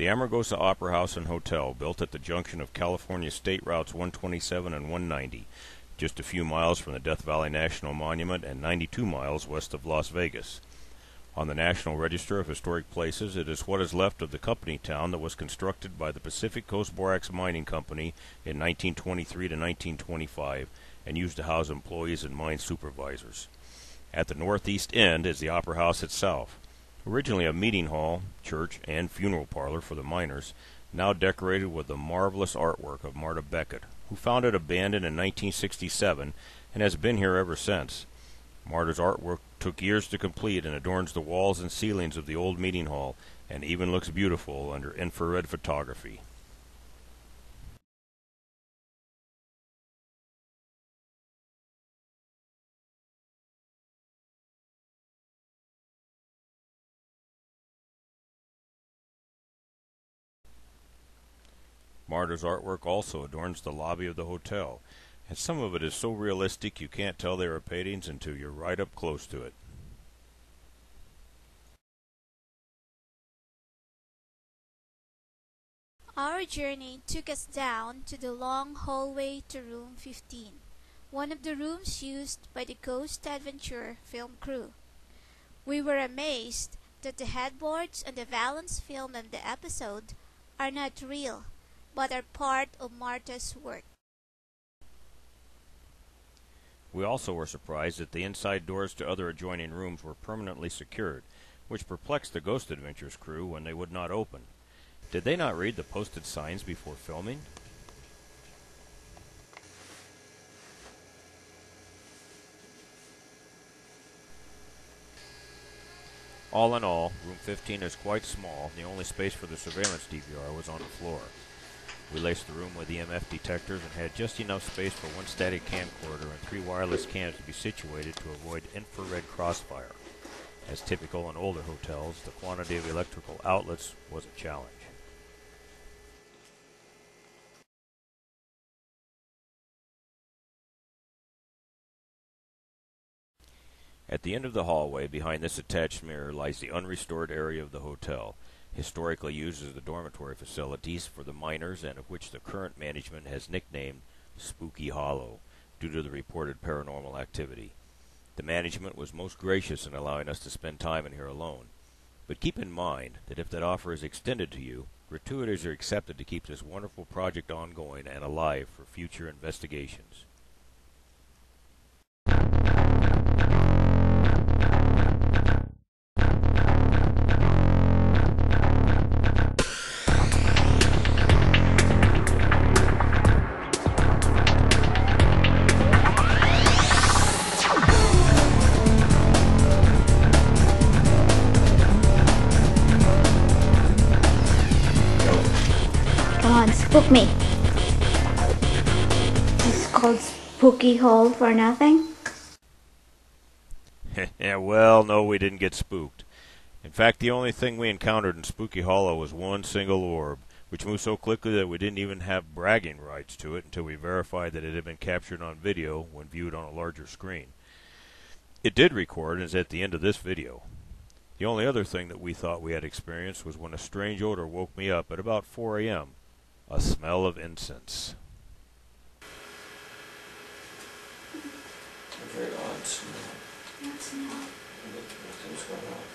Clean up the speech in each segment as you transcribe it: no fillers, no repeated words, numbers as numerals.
The Amargosa Opera House and Hotel, built at the junction of California State Routes 127 and 190, just a few miles from the Death Valley National Monument and 92 miles west of Las Vegas. On the National Register of Historic Places, it is what is left of the company town that was constructed by the Pacific Coast Borax Mining Company in 1923 to 1925 and used to house employees and mine supervisors. At the northeast end is the Opera House itself, originally a meeting hall, church, and funeral parlor for the miners, now decorated with the marvelous artwork of Marta Becket, who found it abandoned in 1967 and has been here ever since. Marta's artwork took years to complete and adorns the walls and ceilings of the old meeting hall, and even looks beautiful under infrared photography. Marta's artwork also adorns the lobby of the hotel, and some of it is so realistic you can't tell they are paintings until you're right up close to it. Our journey took us down to the long hallway to room 15, one of the rooms used by the Ghost Adventure film crew. We were amazed that the headboards on the Valance filmed in the episode are not real, but are part of Marta's work. We also were surprised that the inside doors to other adjoining rooms were permanently secured, which perplexed the Ghost Adventures crew when they would not open. Did they not read the posted signs before filming? All in all, room 15 is quite small. The only space for the surveillance DVR was on the floor. We laced the room with EMF detectors and had just enough space for one static camcorder and 3 wireless cams to be situated to avoid infrared crossfire. As typical in older hotels, the quantity of electrical outlets was a challenge. At the end of the hallway, behind this attached mirror, lies the unrestored area of the hotel, historically used as the dormitory facilities for the miners and of which the current management has nicknamed Spooky Hollow, due to the reported paranormal activity. The management was most gracious in allowing us to spend time in here alone. But keep in mind that if that offer is extended to you, gratuities are accepted to keep this wonderful project ongoing and alive for future investigations. Spook me. This is called Spooky Hole for nothing? Yeah, well, no, we didn't get spooked. In fact, the only thing we encountered in Spooky Hollow was one single orb, which moved so quickly that we didn't even have bragging rights to it until we verified that it had been captured on video when viewed on a larger screen. It did record and is at the end of this video. The only other thing that we thought we had experienced was when a strange odor woke me up at about 4 a.m. A smell of incense. A very odd smell. What smell? Nothing's going on.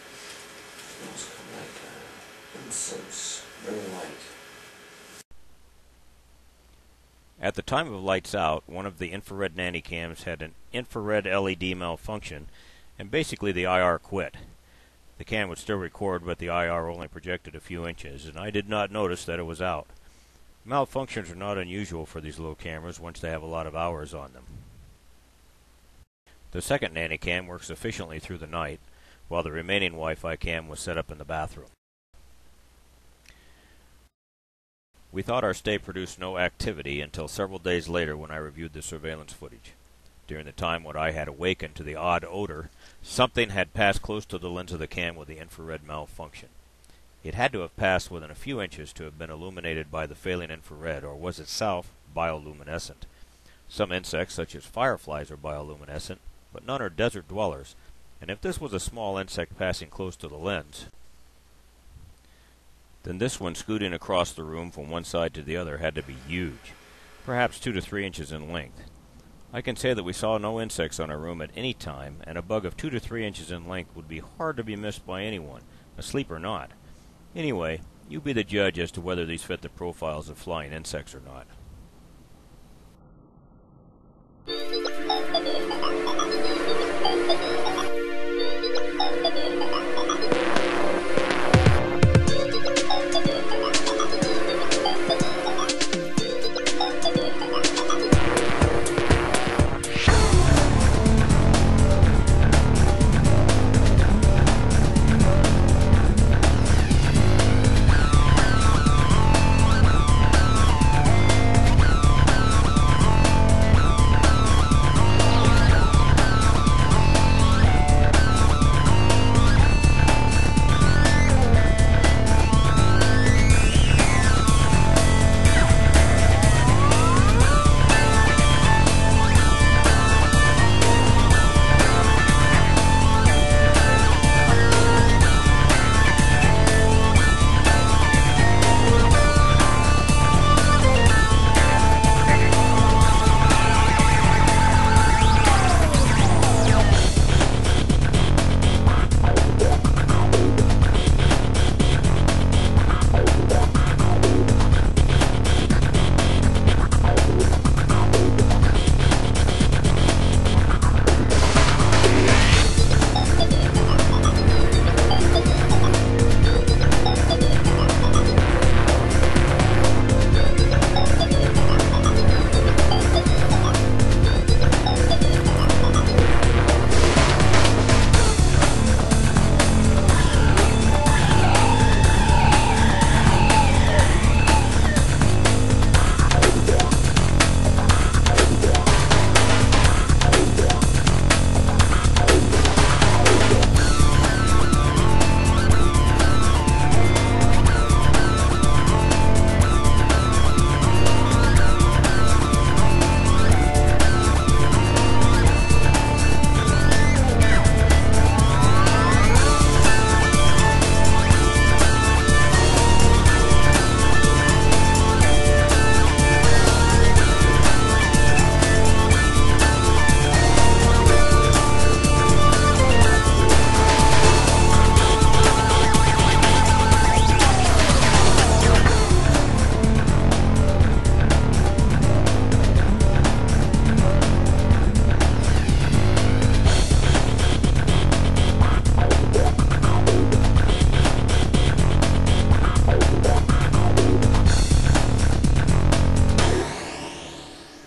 It smells kind of like incense, very light. At the time of Lights Out, one of the infrared nanny cams had an infrared LED malfunction, and basically the IR quit. The cam would still record, but the IR only projected a few inches, and I did not notice that it was out. Malfunctions are not unusual for these low cameras once they have a lot of hours on them. The second nanny cam works efficiently through the night, while the remaining Wi-Fi cam was set up in the bathroom. We thought our stay produced no activity until several days later when I reviewed the surveillance footage. During the time when I had awakened to the odd odor, something had passed close to the lens of the cam with the infrared malfunction. It had to have passed within a few inches to have been illuminated by the failing infrared, or was itself bioluminescent. Some insects, such as fireflies, are bioluminescent, but none are desert dwellers, and if this was a small insect passing close to the lens, then this one scooting across the room from one side to the other had to be huge, perhaps 2 to 3 inches in length. I can say that we saw no insects on our room at any time, and a bug of 2 to 3 inches in length would be hard to be missed by anyone, asleep or not. Anyway, you be the judge as to whether these fit the profiles of flying insects or not.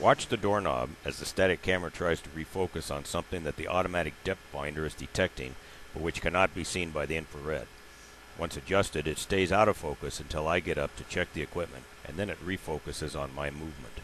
Watch the doorknob as the static camera tries to refocus on something that the automatic depth finder is detecting, but which cannot be seen by the infrared. Once adjusted, it stays out of focus until I get up to check the equipment, and then it refocuses on my movement.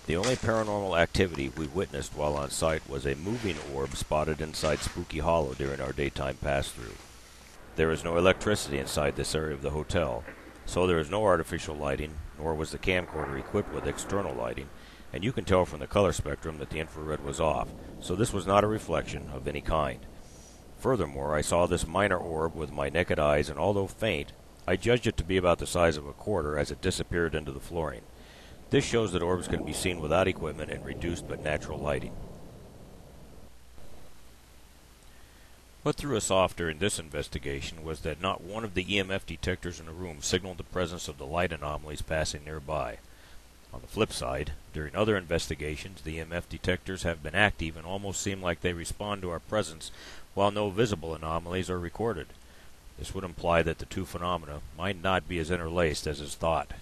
The only paranormal activity we witnessed while on site was a moving orb spotted inside Spooky Hollow during our daytime pass-through. There is no electricity inside this area of the hotel, so there is no artificial lighting, nor was the camcorder equipped with external lighting, and you can tell from the color spectrum that the infrared was off, so this was not a reflection of any kind. Furthermore, I saw this minor orb with my naked eyes, and although faint, I judged it to be about the size of a quarter as it disappeared into the flooring. This shows that orbs can be seen without equipment and reduced but natural lighting. What threw us off during this investigation was that not one of the EMF detectors in the room signaled the presence of the light anomalies passing nearby. On the flip side, during other investigations, the EMF detectors have been active and almost seem like they respond to our presence while no visible anomalies are recorded. This would imply that the two phenomena might not be as interlaced as is thought.